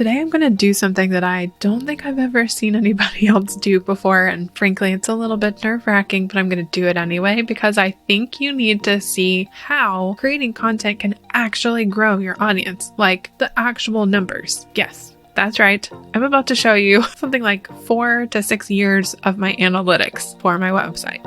Today I'm going to do something that I don't think I've ever seen anybody else do before, and frankly it's a little bit nerve-wracking, but I'm going to do it anyway because I think you need to see how creating content can actually grow your audience, like the actual numbers. Yes, that's right. I'm about to show you something like 4 to 6 years of my analytics for my website.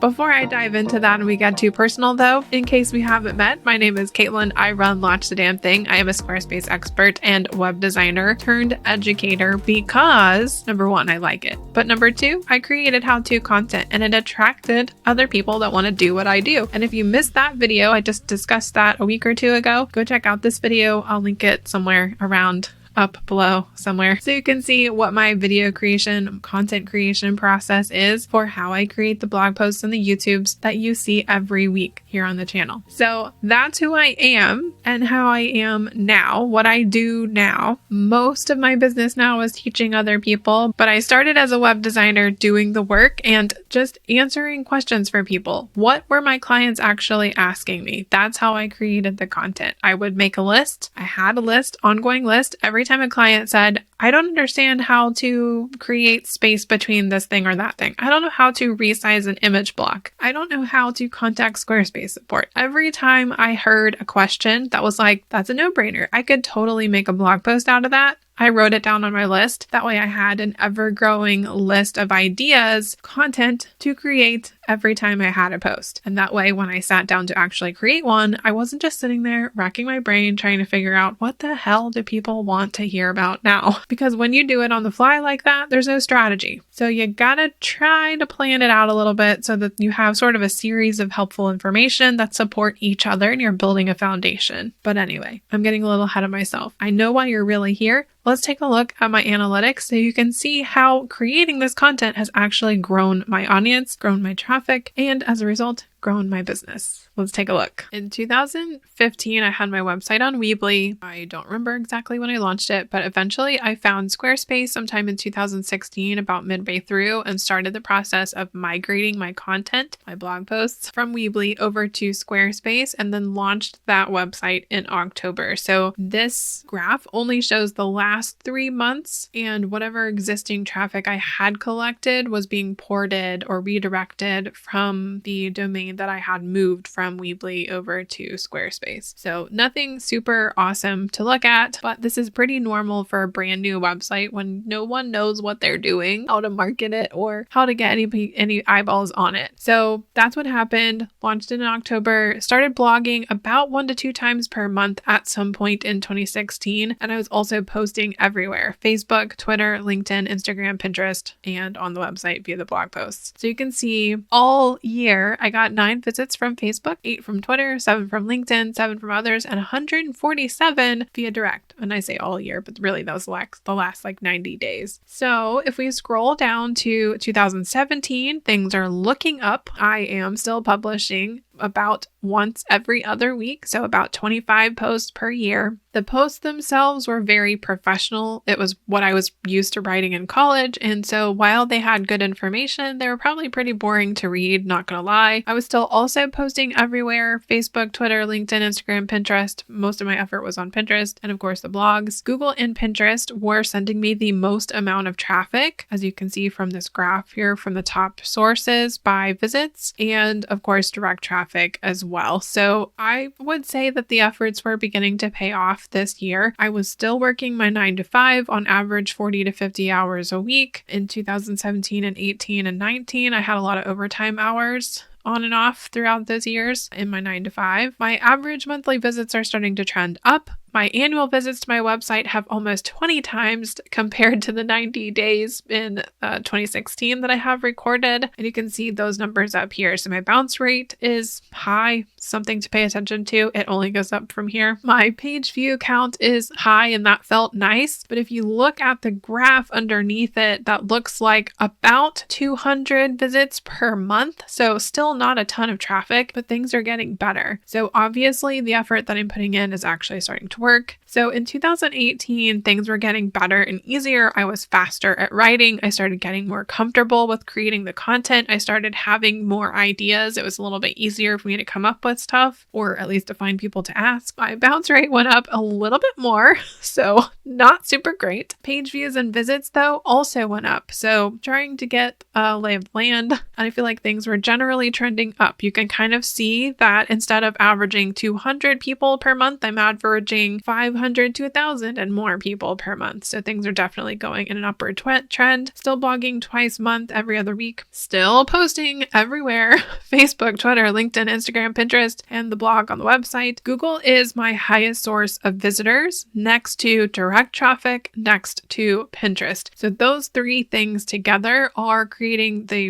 Before I dive into that and we get too personal though, in case we haven't met, my name is Caitlin. I run Launch the Damn Thing. I am a Squarespace expert and web designer turned educator because number 1, I like it. But number 2, I created how-to content and it attracted other people that want to do what I do. And if you missed that video, I just discussed that a week or 2 ago, go check out this video. I'll link it somewhere around up below somewhere so you can see what my video creation, content creation process is for how I create the blog posts and the YouTubes that you see every week here on the channel. So that's who I am and how I am now, what I do now. Most of my business now is teaching other people, but I started as a web designer doing the work and just answering questions for people. What were my clients actually asking me? That's how I created the content. I would make a list. I had a list, ongoing list. Every time a client said, I don't understand how to create space between this thing or that thing. I don't know how to resize an image block. I don't know how to contact Squarespace support. Every time I heard a question that was like, that's a no-brainer. I could totally make a blog post out of that. I wrote it down on my list. That way I had an ever-growing list of ideas, content to create every time I had a post. And that way, when I sat down to actually create one, I wasn't just sitting there racking my brain trying to figure out what the hell do people want to hear about now? Because when you do it on the fly like that, there's no strategy. So you gotta try to plan it out a little bit so that you have sort of a series of helpful information that support each other and you're building a foundation. But anyway, I'm getting a little ahead of myself. I know why you're really here. Let's take a look at my analytics so you can see how creating this content has actually grown my audience, grown my traffic, and as a result, grown my business. Let's take a look. In 2015, I had my website on Weebly. I don't remember exactly when I launched it, but eventually I found Squarespace sometime in 2016, about midway through, and started the process of migrating my content, my blog posts from Weebly over to Squarespace, and then launched that website in October. So this graph only shows the last 3 months, and whatever existing traffic I had collected was being ported or redirected from the domain that I had moved from Weebly over to Squarespace. So nothing super awesome to look at, but this is pretty normal for a brand new website when no one knows what they're doing, how to market it, or how to get any eyeballs on it. So that's what happened. Launched in October, started blogging about 1 to 2 times per month at some point in 2016. And I was also posting everywhere: Facebook, Twitter, LinkedIn, Instagram, Pinterest, and on the website via the blog posts. So you can see all year I got 9 visits from Facebook, 8 from Twitter, 7 from LinkedIn, 7 from others, and 147 via direct. And I say all year, but really that was the last like 90 days. So if we scroll down to 2017, things are looking up. I am still publishing about once every other week, so about 25 posts per year. The posts themselves were very professional. It was what I was used to writing in college, and so while they had good information, they were probably pretty boring to read, not gonna lie. I was still also posting everywhere: Facebook, Twitter, LinkedIn, Instagram, Pinterest. Most of my effort was on Pinterest, and of course the blogs. Google and Pinterest were sending me the most amount of traffic, as you can see from this graph here, from the top sources by visits, and of course direct traffic as well. So I would say that the efforts were beginning to pay off this year. I was still working my 9 to 5, on average 40 to 50 hours a week. In 2017 and 18 and 19, I had a lot of overtime hours on and off throughout those years in my 9 to 5. My average monthly visits are starting to trend up. My annual visits to my website have almost 20 times compared to the 90 days in 2016 that I have recorded. And you can see those numbers up here. So my bounce rate is high, something to pay attention to. It only goes up from here. My page view count is high, and that felt nice. But if you look at the graph underneath it, that looks like about 200 visits per month. So still not a ton of traffic, but things are getting better. So obviously the effort that I'm putting in is actually starting to work. So in 2018, things were getting better and easier. I was faster at writing. I started getting more comfortable with creating the content. I started having more ideas. It was a little bit easier for me to come up with stuff, or at least to find people to ask. My bounce rate went up a little bit more, so not super great. Page views and visits, though, also went up. So trying to get a lay of the land, and I feel like things were generally trending up. You can kind of see that instead of averaging 200 people per month, I'm averaging 500 to 1,000 and more people per month. So things are definitely going in an upward trend. Still blogging twice a month, every other week. Still posting everywhere. Facebook, Twitter, LinkedIn, Instagram, Pinterest, and the blog on the website. Google is my highest source of visitors, next to direct traffic, next to Pinterest. So those three things together are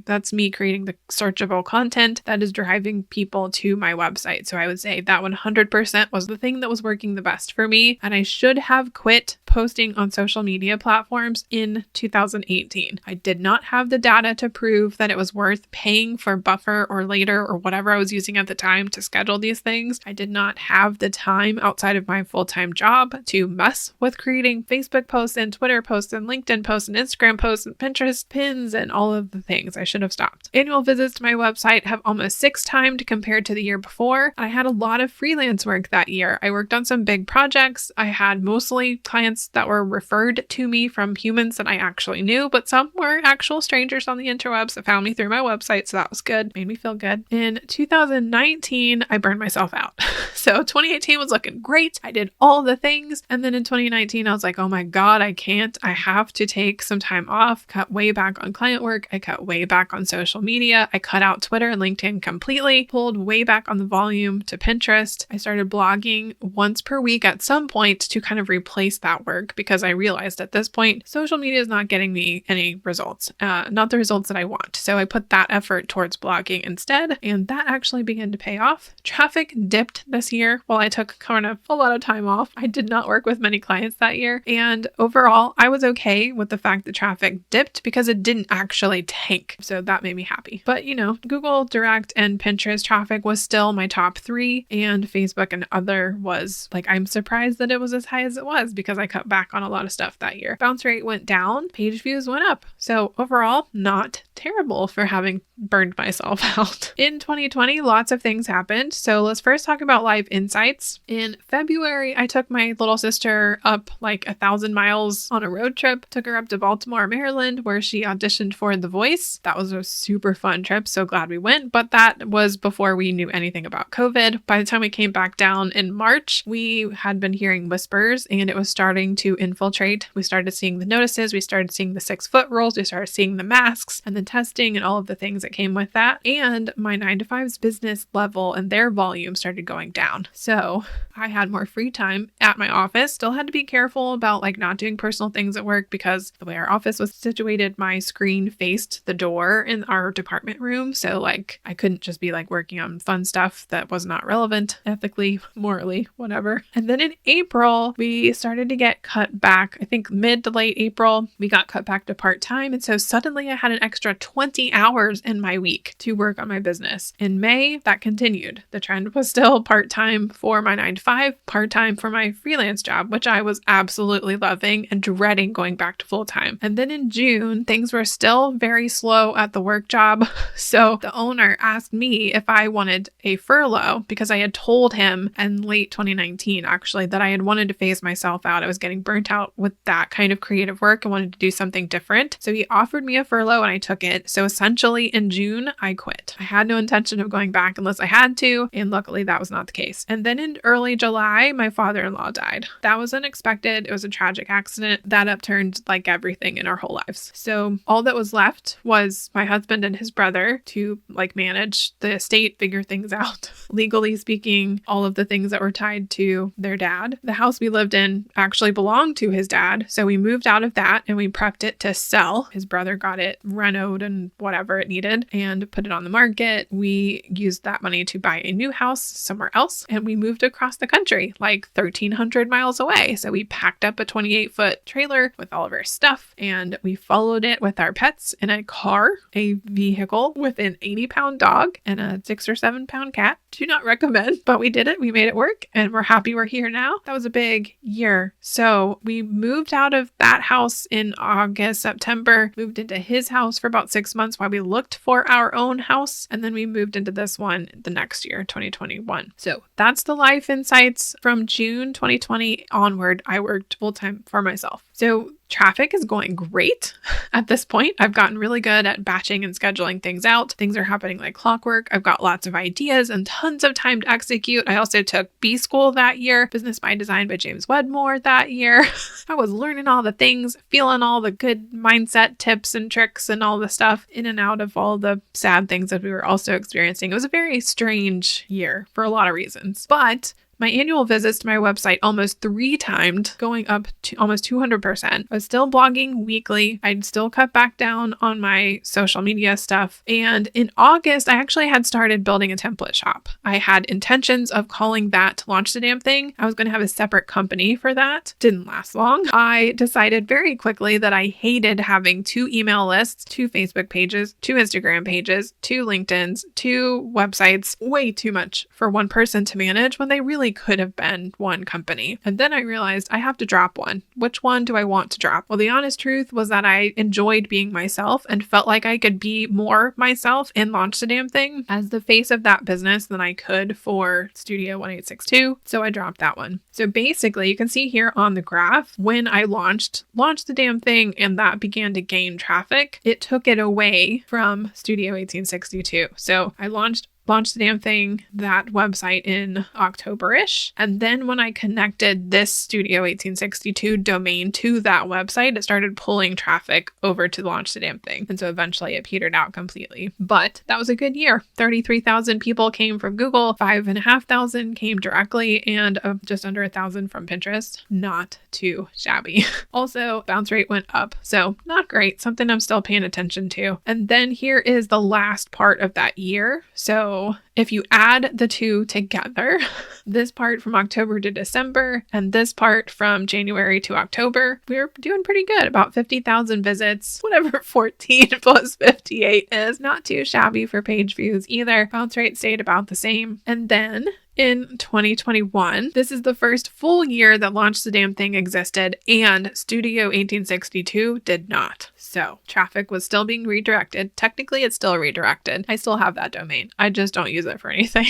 that's me creating the searchable content that is driving people to my website. So I would say that 100% was the thing that was working the best for me. And I should have quit posting on social media platforms in 2018. I did not have the data to prove that it was worth paying for Buffer or Later or whatever I was using at the time to schedule these things. I did not have the time outside of my full-time job to mess with creating Facebook posts and Twitter posts and LinkedIn posts and Instagram posts and Pinterest pins and all of the things. I should have stopped. Annual visits to my website have almost 6 times compared to the year before. I had a lot of freelance work that year. I worked on some big projects. I had mostly clients that were referred to me from humans that I actually knew, but some were actual strangers on the interwebs that found me through my website. So that was good. Made me feel good. In 2019, I burned myself out. So 2018 was looking great. I did all the things. And then in 2019, I was like, oh my God, I can't. I have to take some time off, cut way back on client work. I cut way back on social media. I cut out Twitter and LinkedIn completely, pulled way back on the volume to Pinterest. I started blogging once per week at some point to kind of replace that work because I realized at this point, social media is not getting me any results, not the results that I want. So I put that effort towards blogging instead, and that actually began to pay off. Traffic dipped this year while I took kind of a lot of time off. I did not work with many clients that year. And overall, I was okay with the fact that traffic dipped because it didn't actually tank. So that made me happy. But Google Direct and Pinterest traffic was still my top 3, and Facebook and other was like, I'm surprised that it was as high as it was because I cut back on a lot of stuff that year. Bounce rate went down, page views went up. So overall, not terrible for having burned myself out. In 2020, lots of things happened. So let's first talk about live insights. In February, I took my little sister up like 1,000 miles on a road trip, took her up to Baltimore, Maryland, where she auditioned for The Voice. That was a super fun trip. So glad we went, but that was before we knew anything about COVID. By the time we came back down in March, we had been hearing whispers and it was starting to infiltrate. We started seeing the notices, we started seeing the 6-foot rules, we started seeing the masks and the testing and all of the things that came with that. And my 9-to-5's business level and their volume started going down. So I had more free time at my office. Still had to be careful about like not doing personal things at work because the way our office was situated, my screen faced the door in our department room. So like I couldn't just be like working on fun stuff that was not relevant ethically, morally, whatever. And then in April, we started to get cut back. I think mid to late April, we got cut back to part-time. And so suddenly I had an extra 20 hours in my week to work on my business. In May, that continued. The trend was still part-time for my 9-to-5, part-time for my freelance job, which I was absolutely loving and dreading going back to full-time. And then in June, things were still very slow at the work job. So the owner asked me if I wanted a furlough because I had told him in late 2019, actually, that I had wanted to phase myself out. I was getting burnt out with that kind of creative work and wanted to do something different. So he offered me a furlough and I took it. So essentially in June, I quit. I had no intention of going back unless I had to. And luckily that was not the case. And then in early July, my father-in-law died. That was unexpected. It was a tragic accident that upturned like everything in our whole lives. So all that was left was my husband and his brother to like manage the estate, figure things out. Legally speaking, all of the things that were tied to their dad. The house we lived in actually belonged to his dad. So we moved out of that and we prepped it to sell. His brother got it renovated code and whatever it needed and put it on the market. We used that money to buy a new house somewhere else, and we moved across the country, like 1,300 miles away. So we packed up a 28-foot trailer with all of our stuff, and we followed it with our pets in a car, a vehicle with an 80-pound dog and a 6 or 7-pound cat. Do not recommend, but we did it. We made it work, and we're happy we're here now. That was a big year. So we moved out of that house in August, September, moved into his house for about 6 months while we looked for our own house. And then we moved into this one the next year, 2021. So that's the life insights from June 2020 onward. I worked full time for myself. So traffic is going great at this point. I've gotten really good at batching and scheduling things out. Things are happening like clockwork. I've got lots of ideas and tons of time to execute. I also took B School that year, Business by Design by James Wedmore that year. I was learning all the things, feeling all the good mindset tips and tricks and all the stuff in and out of all the sad things that we were also experiencing. It was a very strange year for a lot of reasons, but my annual visits to my website almost 3x, going up to almost 200%. I was still blogging weekly. I'd still cut back down on my social media stuff. And in August, I actually had started building a template shop. I had intentions of calling that Launch the Damn Thing. I was going to have a separate company for that. Didn't last long. I decided very quickly that I hated having 2 email lists, 2 Facebook pages, 2 Instagram pages, 2 LinkedIn's, 2 websites. Way too much for one person to manage when they really could have been one company. And then I realized I have to drop one. Which one do I want to drop? Well, the honest truth was that I enjoyed being myself and felt like I could be more myself and launch the damn thing as the face of that business than I could for Studio 1862. So I dropped that one. So basically, you can see here on the graph, when I launched the damn thing and that began to gain traffic, it took it away from Studio 1862. So I launched the damn thing, that website in October-ish. And then when I connected this Studio 1862 domain to that website, it started pulling traffic over to Launch the Damn Thing. And so eventually it petered out completely. But that was a good year. 33,000 people came from Google, 5,500 came directly, and just under 1,000 from Pinterest. Not too shabby. Also, bounce rate went up. So not great. Something I'm still paying attention to. And then here is the last part of that year. So if you add the two together, this part from October to December and this part from January to October, we're doing pretty good. About 50,000 visits, whatever 14 plus 58 is. Not too shabby for page views either. Bounce rate stayed about the same. And then in 2021, this is the first full year that Launch the Damn Thing existed and Studio 1862 did not. So traffic was still being redirected. Technically, it's still redirected. I still have that domain. I just don't use it for anything.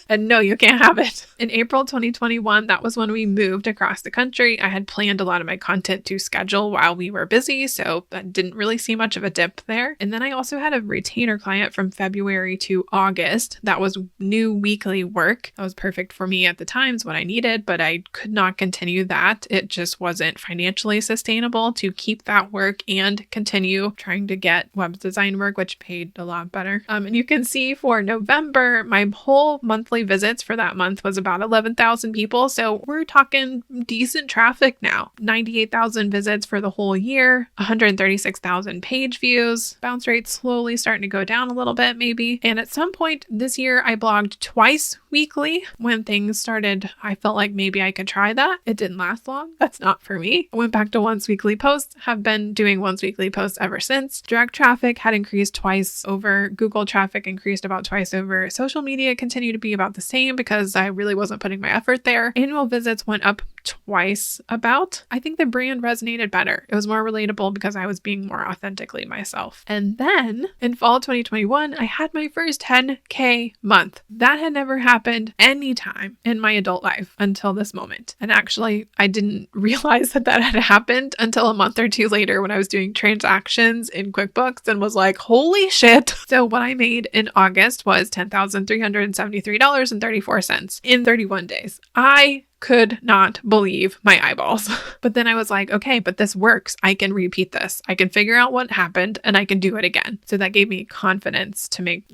And no, you can't have it. In April 2021, that was when we moved across the country. I had planned a lot of my content to schedule while we were busy, so I didn't really see much of a dip there. And then I also had a retainer client from February to August. That was new weekly work. That was perfect for me at the times when I needed, but I could not continue that. It just wasn't financially sustainable to keep that work and continue trying to get web design work, which paid a lot better. And you can see for November, my whole monthly visits for that month was about 11,000 people. So we're talking decent traffic now. 98,000 visits for the whole year, 136,000 page views, bounce rate slowly starting to go down a little bit maybe. And at some point this year, I blogged twice weekly. When things started, I felt like maybe I could try that. It didn't last long. That's not for me. I went back to once weekly posts, have been doing once weekly posts ever since. Direct traffic had increased twice over. Google traffic increased about twice over. Social media continued to be about the same because I really wasn't putting my effort there. Annual visits went up twice about. I think the brand resonated better. It was more relatable because I was being more authentically myself. And then in fall 2021, I had my first 10K month. That had never happened any time in my adult life until this moment. And actually, I didn't realize that had happened until a month or two later when I was doing transactions in QuickBooks and was like, holy shit. So what I made in August was $10,373.34 in 31 days. I could not believe my eyeballs. But then I was like, okay, but this works. I can repeat this. I can figure out what happened and I can do it again. So that gave me confidence to make,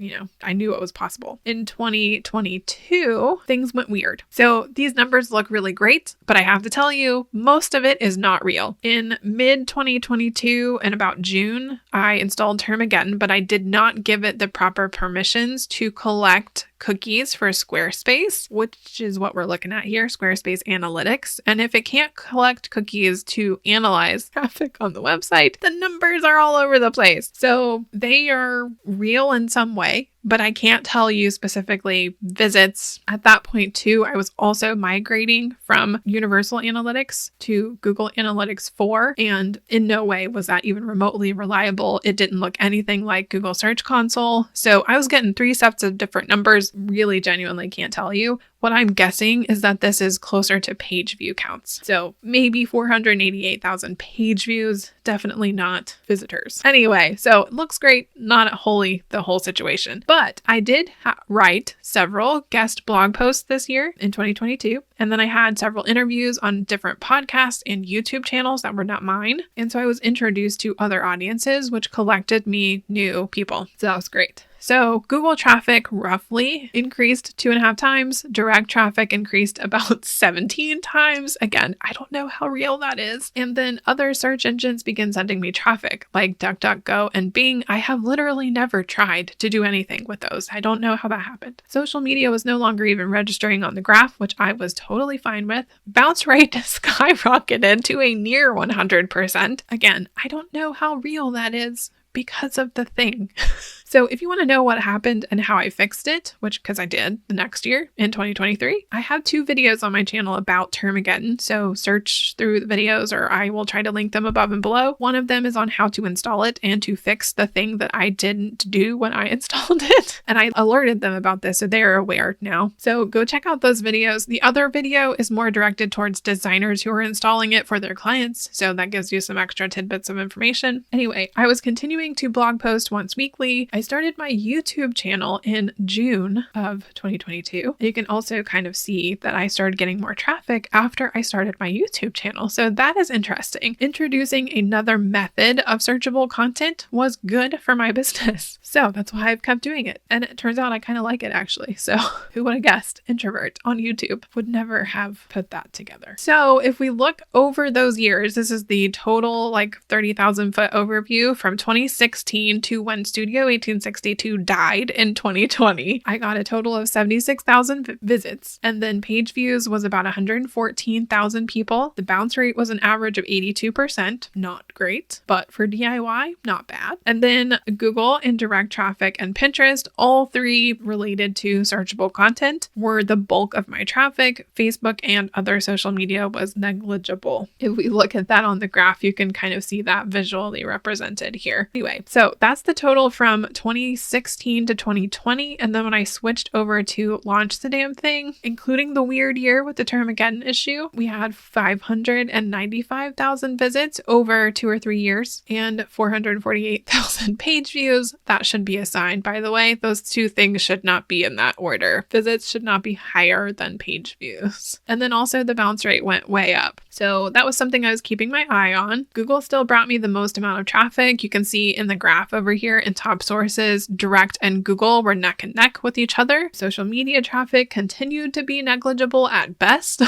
I knew it was possible. In 2022, things went weird. So these numbers look really great, but I have to tell you, most of it is not real. In mid 2022 and about June, I installed Termageddon, but I did not give it the proper permissions to collect cookies for Squarespace, which is what we're looking at here, Squarespace Analytics. And if it can't collect cookies to analyze traffic on the website, the numbers are all over the place. So they are real in some way, but I can't tell you specifically visits. At that point too, I was also migrating from Universal Analytics to Google Analytics 4, and in no way was that even remotely reliable. It didn't look anything like Google Search Console. So I was getting 3 sets of different numbers. Really genuinely can't tell you. What I'm guessing is that this is closer to page view counts. So maybe 488,000 page views, definitely not visitors. Anyway, so it looks great, not wholly the whole situation. But I did write several guest blog posts this year in 2022. And then I had several interviews on different podcasts and YouTube channels that were not mine. And so I was introduced to other audiences, which collected me new people. So that was great. So Google traffic roughly increased 2.5 times. Direct traffic increased about 17 times. Again, I don't know how real that is. And then other search engines began sending me traffic like DuckDuckGo and Bing. I have literally never tried to do anything with those. I don't know how that happened. Social media was no longer even registering on the graph, which I was totally fine with. Bounce rate skyrocketed to a near 100%. Again, I don't know how real that is because of the thing. So if you want to know what happened and how I fixed it, because I did the next year in 2023, I have 2 videos on my channel about Termageddon. So search through the videos or I will try to link them above and below. One of them is on how to install it and to fix the thing that I didn't do when I installed it. And I alerted them about this, so they're aware now. So go check out those videos. The other video is more directed towards designers who are installing it for their clients. So that gives you some extra tidbits of information. Anyway, I was continuing to blog post once weekly. I started my YouTube channel in June of 2022. You can also kind of see that I started getting more traffic after I started my YouTube channel. So that is interesting. Introducing another method of searchable content was good for my business. So that's why I've kept doing it. And it turns out I kind of like it actually. So who would have guessed? Introvert on YouTube. Would never have put that together. So if we look over those years, this is the total 30,000 foot overview from 2016 to when Studio 1862 died in 2020. I got a total of 76,000 visits, and then page views was about 114,000 people. The bounce rate was an average of 82%, not great, but for DIY, not bad. And then Google and direct traffic and Pinterest, all 3 related to searchable content, were the bulk of my traffic. Facebook and other social media was negligible. If we look at that on the graph, you can kind of see that visually represented here. Anyway, so that's the total from 2016 to 2020. And then when I switched over to launch the damn thing, including the weird year with the Termageddon issue, we had 595,000 visits over 2 or 3 years and 448,000 page views. That should be a sign, by the way. Those 2 things should not be in that order. Visits should not be higher than page views. And then also the bounce rate went way up. So that was something I was keeping my eye on. Google still brought me the most amount of traffic. You can see in the graph over here in top sources, direct and Google were neck and neck with each other. Social media traffic continued to be negligible at best.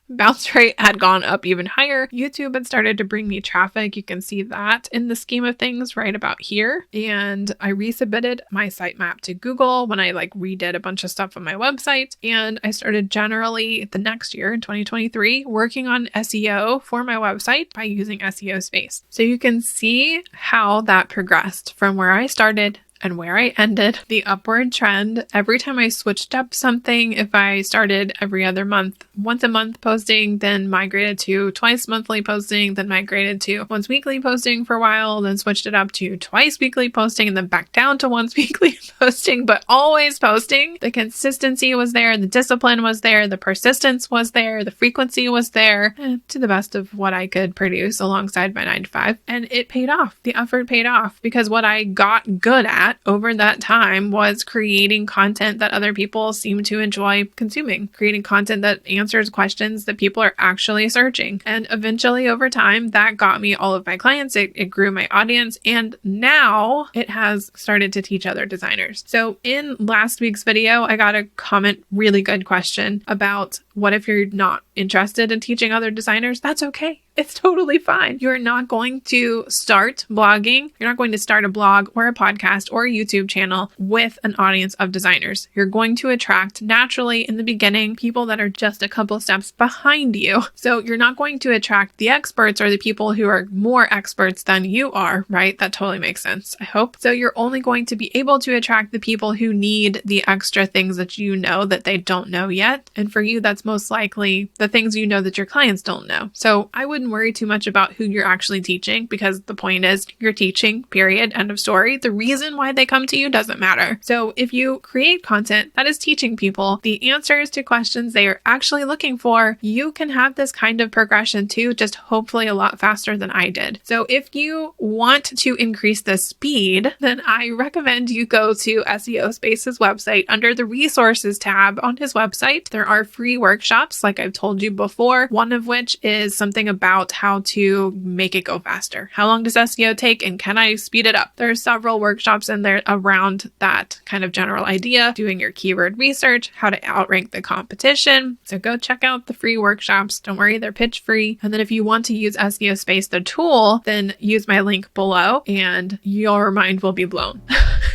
Bounce rate had gone up even higher. YouTube had started to bring me traffic. You can see that in the scheme of things right about here. And I resubmitted my sitemap to Google when I redid a bunch of stuff on my website. And I started generally the next year in 2023 working on SEO for my website by using SEO Space. So you can see how that progressed from where I started and where I ended, the upward trend. Every time I switched up something, if I started every other month, once a month posting, then migrated to twice monthly posting, then migrated to once weekly posting for a while, then switched it up to twice weekly posting, and then back down to once weekly posting, but always posting. The consistency was there, the discipline was there, the persistence was there, the frequency was there, to the best of what I could produce alongside my 9 to 5. And it paid off. The effort paid off because what I got good at at over that time was creating content that other people seem to enjoy consuming, creating content that answers questions that people are actually searching. And eventually over time, that got me all of my clients. It grew my audience, and now it has started to teach other designers. So in last week's video, I got a comment, really good question about what if you're not interested in teaching other designers? That's okay. It's totally fine. You're not going to start blogging. You're not going to start a blog or a podcast or a YouTube channel with an audience of designers. You're going to attract naturally in the beginning people that are just a couple steps behind you. So you're not going to attract the experts or the people who are more experts than you are, right? That totally makes sense, I hope. So you're only going to be able to attract the people who need the extra things that you know that they don't know yet. And for you, that's most likely the things you know that your clients don't know. So I wouldn't worry too much about who you're actually teaching, because the point is you're teaching, period, end of story. The reason why they come to you doesn't matter. So if you create content that is teaching people the answers to questions they are actually looking for, you can have this kind of progression too, just hopefully a lot faster than I did. So if you want to increase the speed, then I recommend you go to SEO Space's website. Under the resources tab on his website, there are free workshops, like I've told you before, one of which is something about how to make it go faster. How long does SEO take, and can I speed it up? There are several workshops in there around that kind of general idea, doing your keyword research, how to outrank the competition. So go check out the free workshops. Don't worry, they're pitch free. And then if you want to use SEO Space, the tool, then use my link below and your mind will be blown.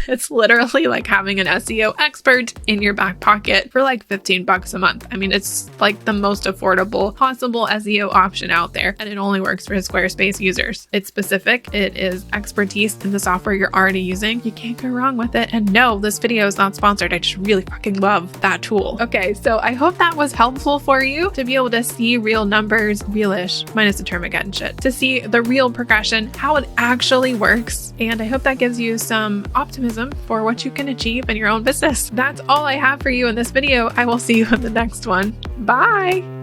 It's literally like having an SEO expert in your back pocket for like $15 a month. I mean, it's like the most affordable possible SEO option out there, and it only works for Squarespace users. It's specific. It is expertise in the software you're already using. You can't go wrong with it. And no, this video is not sponsored. I just really fucking love that tool. Okay, so I hope that was helpful for you to be able to see real numbers, realish, minus the Termageddon shit, to see the real progression, how it actually works. And I hope that gives you some optimism for what you can achieve in your own business. That's all I have for you in this video. I will see you in the next one. Bye.